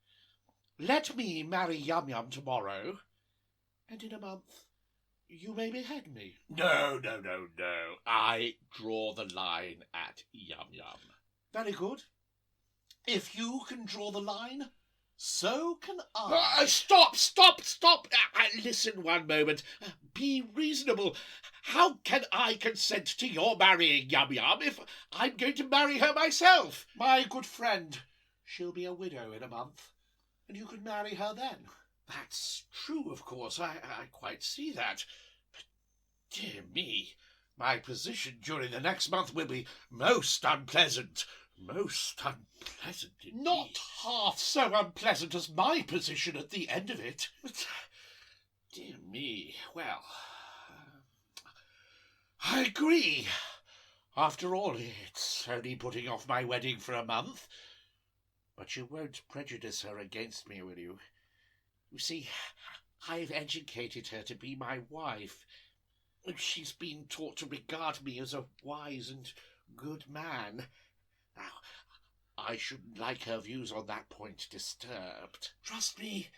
Let me marry Yum tomorrow, and in a month you may behead me. No. I draw the line at Yum. Very good. If you can draw the line, so can I. Stop! Listen one moment. Be reasonable. How can I consent to your marrying Yum if I'm going to marry her myself? My good friend, she'll be a widow in a month, and you could marry her then. That's true, of course. I quite see that. But, dear me, my position during the next month will be most unpleasant. Most unpleasant indeed. Not half so unpleasant as my position at the end of it. But, dear me, well, I agree. After all, it's only putting off my wedding for a month. But you won't prejudice her against me, will you? You see, I've educated her to be my wife. She's been taught to regard me as a wise and good man. Now, I shouldn't like her views on that point disturbed. Trust me,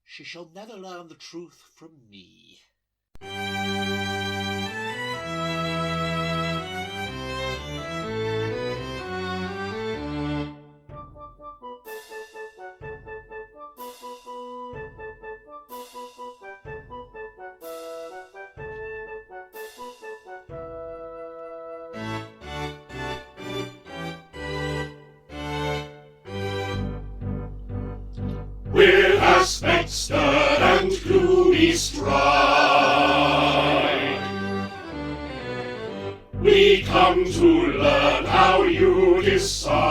she shall never learn the truth from me. With aspect stern and gloomy stride, we come to learn how you decide.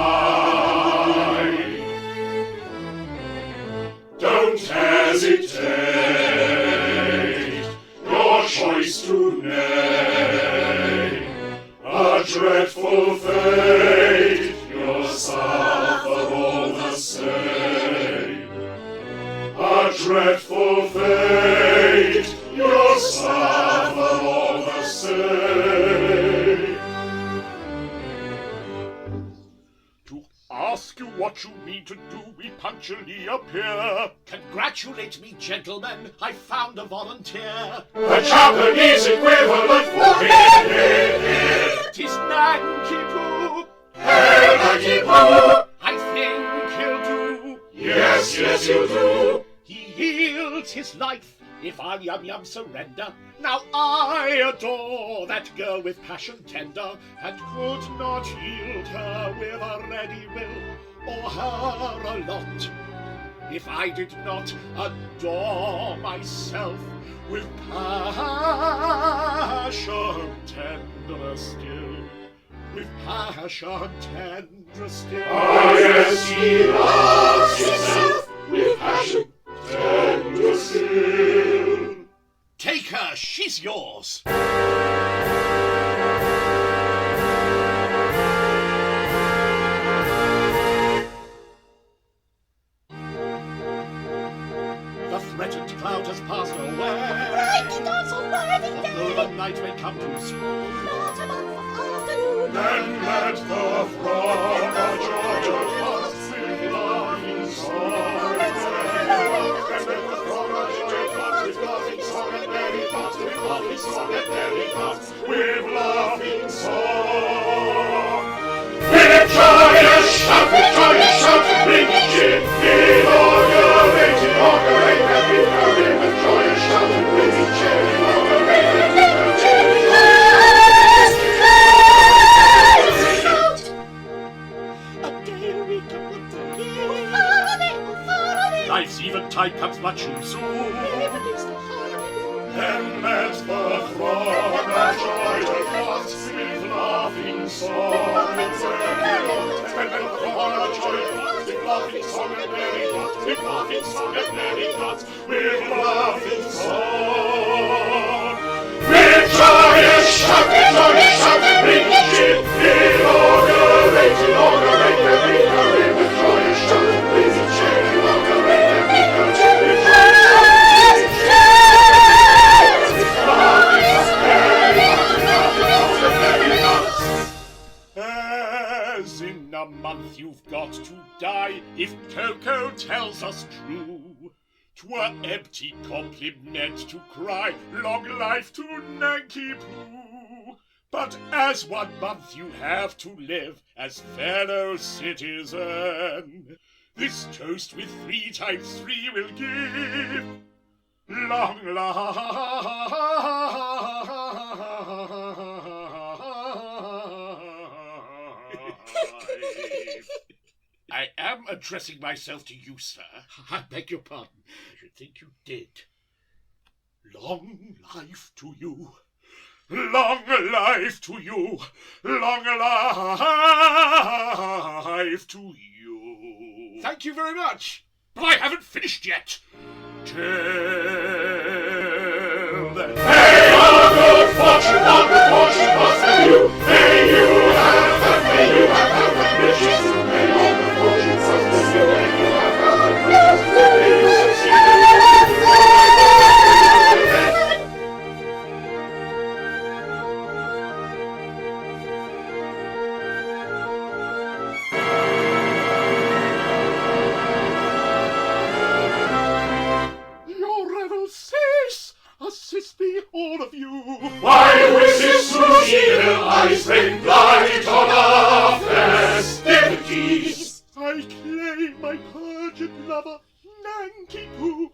Don't hesitate, your choice to name. A dreadful fate, yourself of all the same. A dreadful fate, yourself of all the same. To ask you what you mean to do, we punctually appear. Congratulate me, gentlemen, I found a volunteer. The Japanese equivalent for it. 'Tis Nanki-Poo. Hey, Nanki-Poo. I think he'll do. Yes, you do. He yields his life if I'll Yum surrender. Now I adore that girl with passion tender, and could not yield her with a ready will, or her a lot, if I did not adore myself with passion tender still. With passion tender still. Ah, yes, he loves himself with passion tender still. Take her, she's yours. The threatened cloud has passed away. Brightly dawns on worthy day. Though the night may come too soon. Not a month of afternoon. Then let the throng of Georgia pass with loving song. And let the throng of Georgia merry dance, with laughing song and merry dance, with laughing song. With joyous shout, bringing cheer, inaugurating, and recurring, with joyous shout, bringing cheer, inaugurating, and life's eventide comes much too soon. Then let the throng of joy dance with laughing song and merry dance. Then let the throng of joy dance with laughing song and merry dance, with laughing song and merry dance, with laughing song. With joyous shout, bringing cheer, inaugurate, and recurring, with joyous shout, bringing cheer, inaugurate, and recurring, with As in a month you've got to die, if Ko-Ko tells us true. 'Twere empty compliment to cry, long life to Nanky Poo. But as 1 month you have to live as fellow citizen, this toast with 3 times 3 will give long life. I am addressing myself to you, sir. I beg your pardon. I should think you did. Long life to you. Long life to you. Long life to you. Thank you very much. But I haven't finished yet. Till then. May all good fortune prosper you. May you have and riches. May all good fortune prosper you. May you have and riches. May you succeed in Your revel cease. Assist me, all of you. why wishes through evil eyes bring blight on our festivities? I claim my perjured lover, Nanky Poo.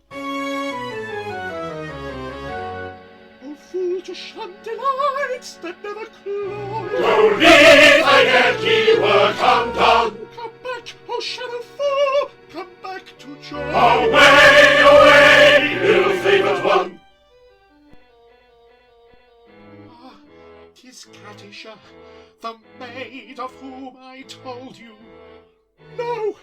Oh, fool to shun delights that never cloy. Go leave thy Yankee work undone. Come back, oh shadow fool, come back to joy. Away, away, ill-favoured one. 'Tis Katisha, the maid of whom I told you. No,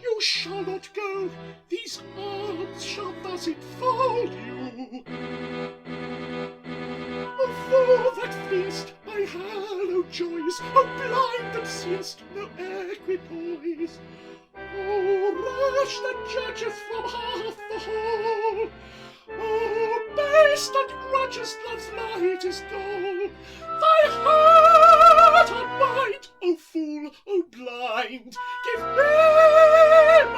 you shall not go. These arms shall thus enfold you. O fool that fleest my hallowed joys, O blind that seest no equipoise, O rash that judgeth from half the whole, O base that grudgest love's lightest dole, thy heart and mind, O fool, O blind, give me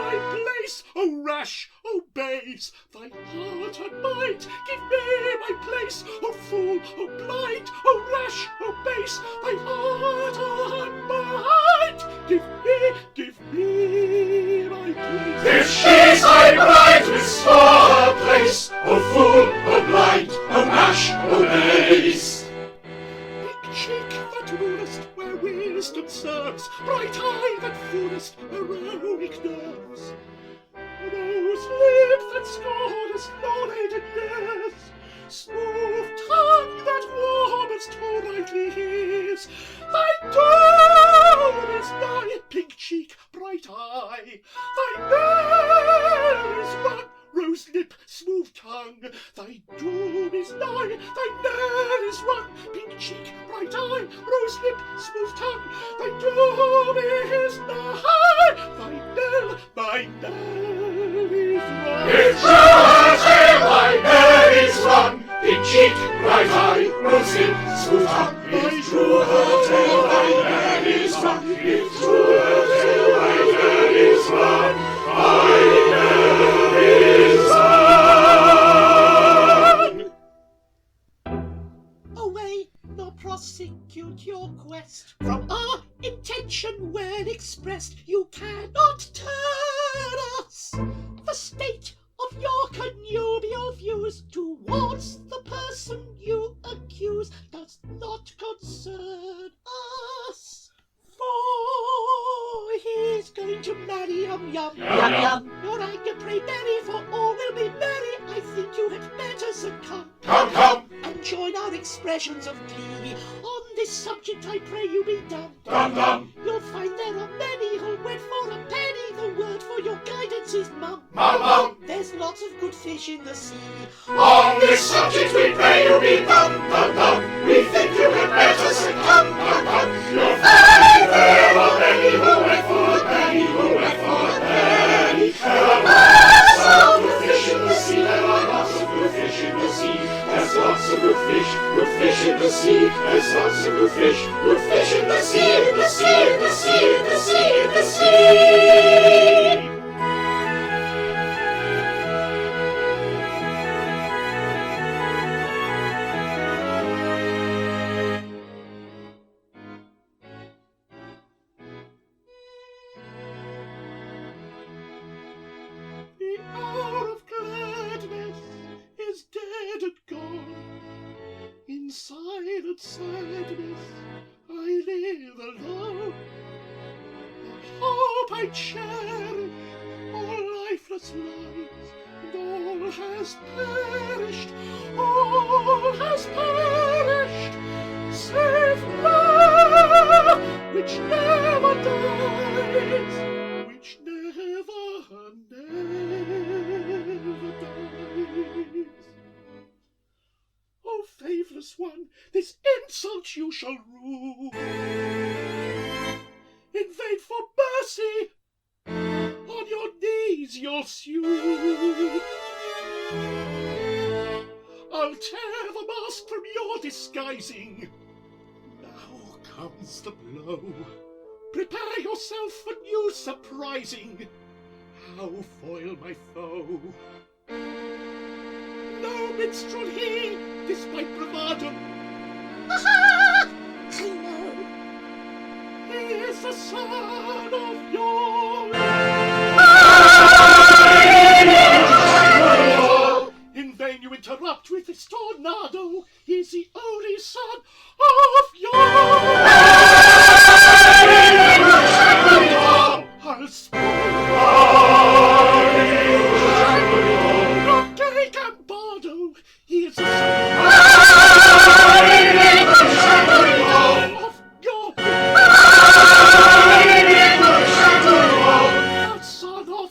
my place, O rash, O base, thy heart and mind, give me my place, O fool, O blind, O rash, O base, thy heart and mind, give me my place. If she's thy bride, restore her place, O fool, O blind, O rash, O base. Big cheek that rulest where wisdom serves, bright eye that foolest heroic nerves, those lips that scornest knowledge and years, smooth tongue that warmest to rightly hears, thy doom is nigh, pink cheek, bright eye, thy knell is rung, rose lip, smooth tongue, thy doom is nigh, thy knell is rung, pink cheek, bright eye, rose lip, smooth tongue, thy doom is nigh, thy knell is rung. If true tale thy knell is rung, pink cheek, bright eye, rose lip, smooth tongue. If true her tale thy knell is rung, if true her tale thy knell is rung, thy knell is rung. prosecute your quest. From our intention well expressed, you cannot turn us. The state of your connubial views towards the person you accuse does not concern us. For he's going to marry Yum Yum. Yum Yum. Your anger pray merry, for all will be merry. I think you had better succumb. Come. And join our expressions of glee. On this subject I pray you be dumb. Dum. You'll find there are many who'll wed for a penny. The word for your guidance is mum. Mum. There's lots of good fish in the sea. On this subject we pray you be dum. We think you had better succumb. You'll find there are many who wed for a penny, There are lots of good fish in the sea. There's lots of good fish in the sea. There's lots of good fish in the sea. There's lots of good fish in the sea, in the sea, in the sea, in the sea, in the sea. The hour of gladness is dead and gone. In silent sadness I live alone. The hope I cherish, all lifeless lies, and all has perished, save love, which never dies, which never dies. O faithless one, this insult you shall rue. In vain for mercy, on your knees you'll sue. I'll tear the mask from your disguising. Now comes the blow. Prepare yourself for new surprising. How foil my foe? No minstrel he, despite bravado. Aha! I know. He is the son of your In vain you interrupt with this tornado. He is the only son of your I'll spoil your gay Gambardo. He is the son of your son of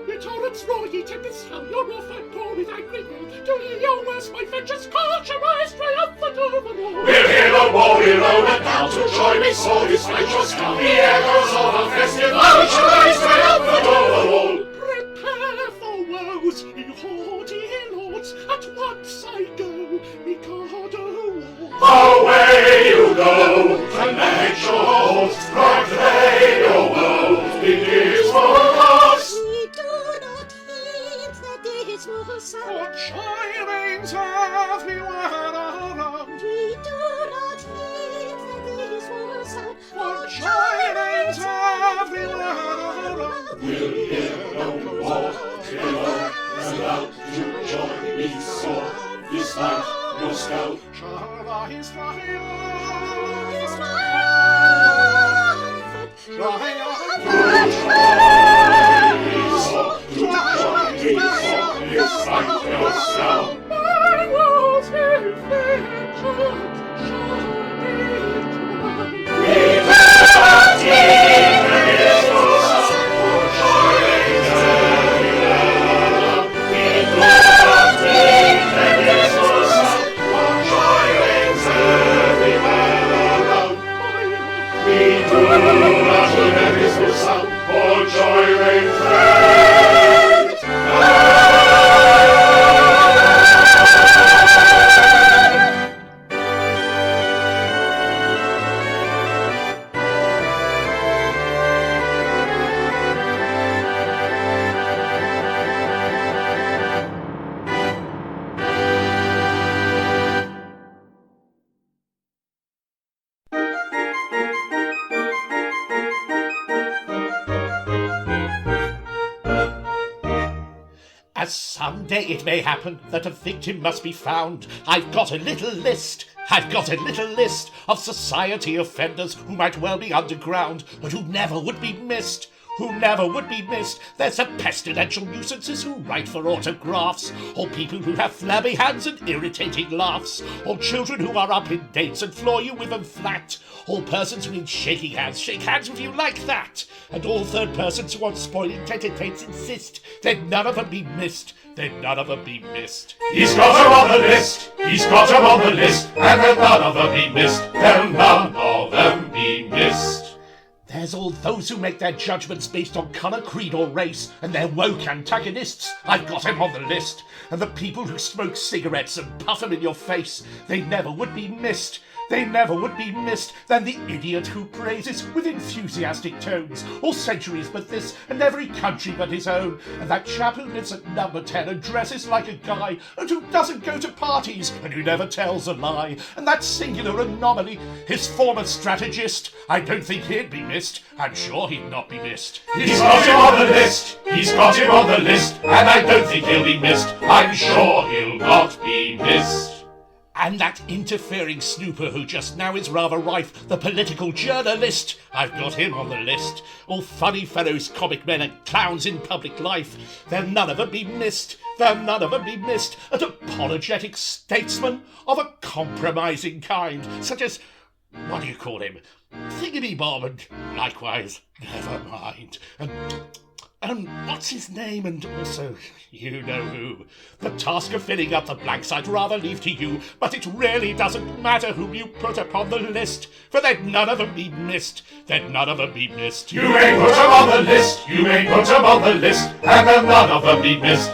Your torrents roar, ye tempests howl, your wrath and pour with angry roar. Do ye your worst, my vengeance cause your eyes triumphant overall. We'll hear the war below, and now to joy we saw his righteous come. The echoes of a festive out shall rise triumphant overall. Prepare for woes, ye haughty lords, at once I go, Mikado wards. Away you go, command your horse, proclaim your woes, it is for us. We do not heed the dismal sound. For chimings everywhere around. We do not heed the dismal sound. For chimings everywhere around. We'll hear no more, below and out to joy we soar, despite no scout. Shall rise triumphant. Despite no sound. My walls in vengeance shall be tried. We will take the dismal for joy everywhere. We will take the dismal for joy everywhere. We do not Someday it may happen that a victim must be found. I've got a little list of society offenders who might well be underground, but who never would be missed. There's the pestilential nuisances who write for autographs, or people who have flabby hands and irritating laughs, or children who are up in dates and floor you with them flat, all persons who in shaking hands shake hands with you like that, and all third persons who on spoiling tete-a-tetes insist, then none of them be missed. He's got 'em on the list, and then none of them be missed. There's all those who make their judgments based on colour, creed or race, and they're woke antagonists. I've got 'em on the list. And the people who smoke cigarettes and puff 'em in your face, they never would be missed. Then the idiot who praises with enthusiastic tones all centuries but this and every country but his own, and that chap who lives at number 10 and dresses like a guy, and who doesn't go to parties and who never tells a lie, and that singular anomaly, his former strategist. I don't think he'd be missed. I'm sure he'd not be missed. He's got him on the list, and I don't think he'll be missed. I'm sure he'll not be missed. And that interfering snooper who just now is rather rife, the political journalist, I've got him on the list. All funny fellows, comic men and clowns in public life, they'll none of them be missed. An apologetic statesman of a compromising kind, such as, what do you call him, Thingamy-Bob, and likewise, never mind, and what's his name, and also, you know who. The task of filling up the blanks I'd rather leave to you, but it really doesn't matter whom you put upon the list, for they'd none of them be missed. You may put 'em on the list, and then none of them be missed.